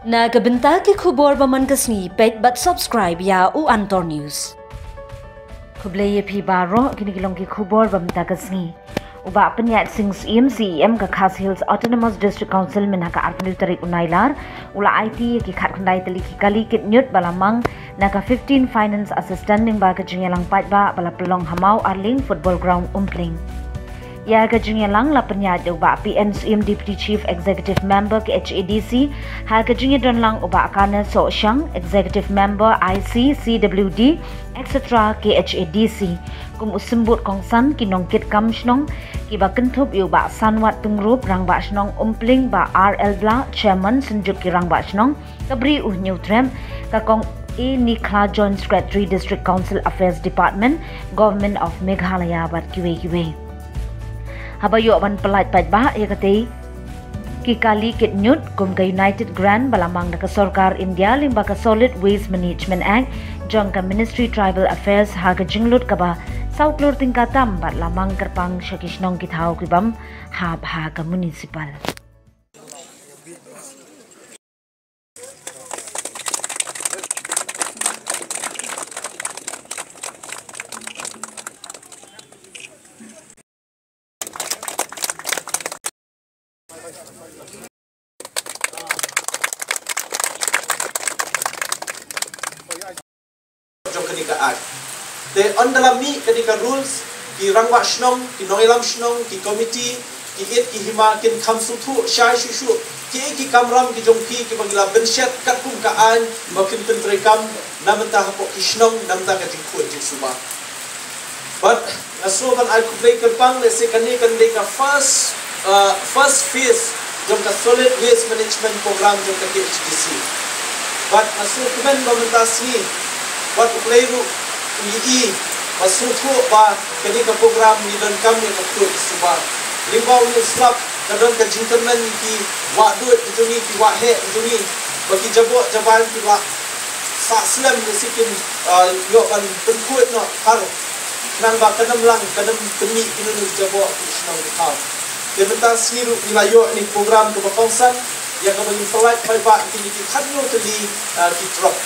Na kabenta ke khubor baman kasni page but subscribe ya u Antor News. Kublai ye phi baro kini kilong ke khubor bamta kasni. Uba penyat sing EMC ka Khas Hills Autonomous District Council menaka arpanu tarik unailar ula IT ki khat khandai tali ki kali kit ñiut balamang naka 15 finance assistant ning ba ka jingyalang pat ba bala pelong hamau arling football ground umpling. Ya ka jingyalang la penyat uba PNCM Deputy Chief Executive Member KHADC ha ka jingyadon lang uba kana so syang Executive Member IC CWD etc KHADC kum usembut kongsan kinongkit kam snong ki ba kentup yu ba sanwat pengrup rang ba snong umpling ba RL bla chairman senjuk ki rang ba snong kabri ñiut ka kong e Nikla Joint Secretary District Council Affairs Department Government of Meghalaya bat kiwe habayo ban pelat pat ba ya kate ki kali kit ñiut kum ka United Grand balamang na ka Sarkar India limba ka Solid Waste Management Act jong ka Ministry Tribal Affairs ha ka jinglut ka ba sauklur tingkatam bat lamang kerpang syakisnong kithaw kibam ha ka municipal. Te on dalam mi ketika rules ki rangwa snong ki noilam snong ki committee ki it ki hima kin kam sutu syai shu ki kamram ki jongpi ki bagila benset kat kum ka an makin pentrekam namenta hapo ki snong namenta ka jingku jing suba but aso ban al kublai kerpang le se kani kan de ka first phase jong ka solid waste management program jong ka KHADC but aso kumen namenta sini wat kublai ru ini masutu ba kini ka program ni dan kami ka tu suba limbau ni slap kadang ka gentleman ki wa du juni ki wa he juni bagi jabo jaban ki wa sa slam ni sikin yo ban perkut no har nang ba kadam lang kadam demi ini jabo isnang ha de benta siru nilayo ni program ke bangsan yang ka bagi flight pai ba kini ki khanyo tali ki drop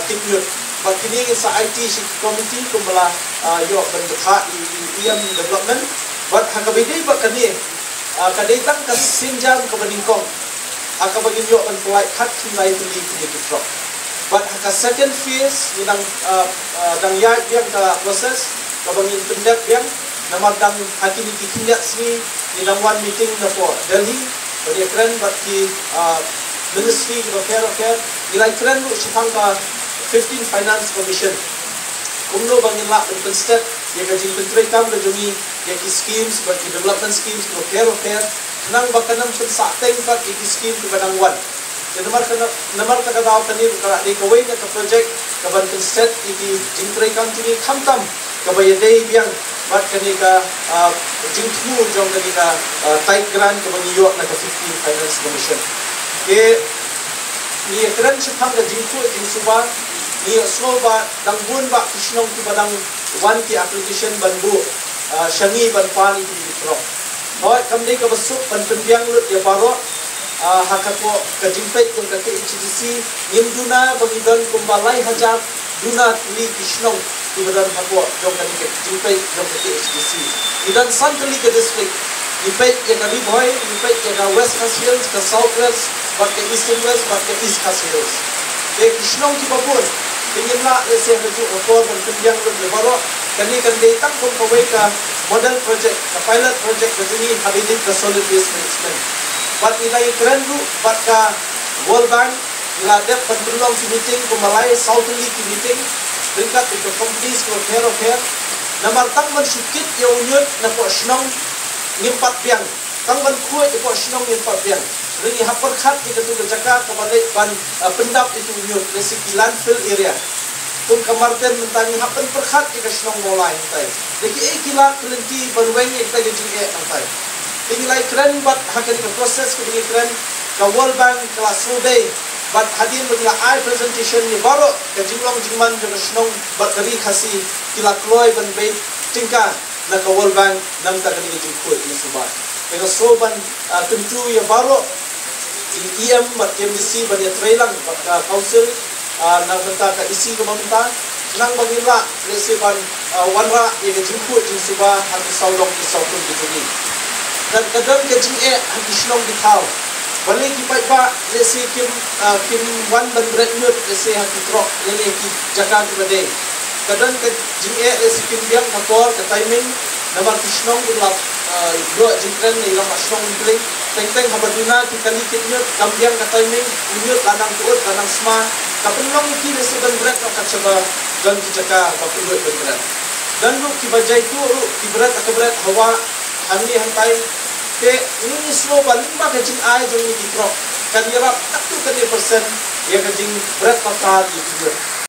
ki ñiut Bakini sa IT committee kumala yo bendekha IM development but hakabide bakani kadetang kasinjam kabaningkong akabagin yo ban polite khat kinai tuli kini drop but haka second phase nang dang ya yang ka process kabangin pendak yang namar dang hakini kikindak sini nang one meeting na po Delhi bagi keren bagi ministry of care nilai keren lu sipang ka 15 Finance Commission. Kumno bangin la open step ya ka jing pentray kam da jumi ya ki schemes bagi development schemes ko care nang bakanam sa teng pat ki scheme ko badang wan. Ya namar ka daw kanir ka de ko way na ka project ka ban step ki jing tray kam tuni khamtam ka bayade biang bat kani ka jing thu jong kani ka tight grant ka bagi yo na ka 15 Finance Commission. Ke ni kran chapang ka jing thu jing suba ni slow ba dangbun ba kisnong ti badang one ki application banbu shangi ban pani ti pro hoy kamdei ka basuk ban pendiang lut ya baro hakako ka jingpet kun ka KHADC nimduna bangidon kumbalai hajar duna tuli kisnong ti badan hako jong ka jingpet jong ka KHADC idan santali ka district nipet ya ka liboy nipet ya ka West Khas Hills ka South West ba ka East West ba ka East Khas Hills ke kisnong ti babun ingin nak lesen rujuk motor dan pendiang lebih baru kini kan datang pun kawai ke model project ke pilot project ke sini habidin ke solid waste management buat nilai keren tu buat ke World Bank nilai dep penulung si meeting ke Malay Southern League meeting berikat itu companies ke care namar tang mensukit ya unyut na po senong ngimpat biang tang ban kuat ya po senong ngimpat biang Ringi hapar khat kita tu berjaga kepada ban pendap itu unyut resiki landfill area. Tum kamarten mentangi hapan perkhat kita senong mulai nanti. Lagi kila kelenti banweng kita jadi nanti. Tinggalai keren bat hakan ke proses ke keren ke World Bank kelas survey bat hadir bagi ai presentation ni baru ke jinglong jingman juga senong bat dari kasih kila kloy ban bay tingkah nak ke World Bank nam tak kena jingkut ni subah. Dengan soban tentu yang baru EM mat KMDC bania trailang council na benta ka isi ke benta nang bangila lesi ban wanra ye ke jemput jin suba hati saulong di sautun di sini dan kadang ke jing hati shlong di thau balik ki pai ba lesi kim wan ban bread ñiut lesi hati trok lele ki jaka ki bade kadang ke jing lesi kim biang motor ke timing namar kishnong di lap do jingkren ni lam ashnong di teng habaduna ki kali ki ñiut kambiang ka timing ñiut lanang tuut lanang sma kapelong ki lesi ban bread ka chaba dan ki jaka ka puloi ban bread dan lu ki bajai tu lu ki bread ka bread hawa hanni hantai te ni slow balimba ka jing ai jong ni trok kan yarap tak tu kan ni persen ya ka jing bread ka di ñiut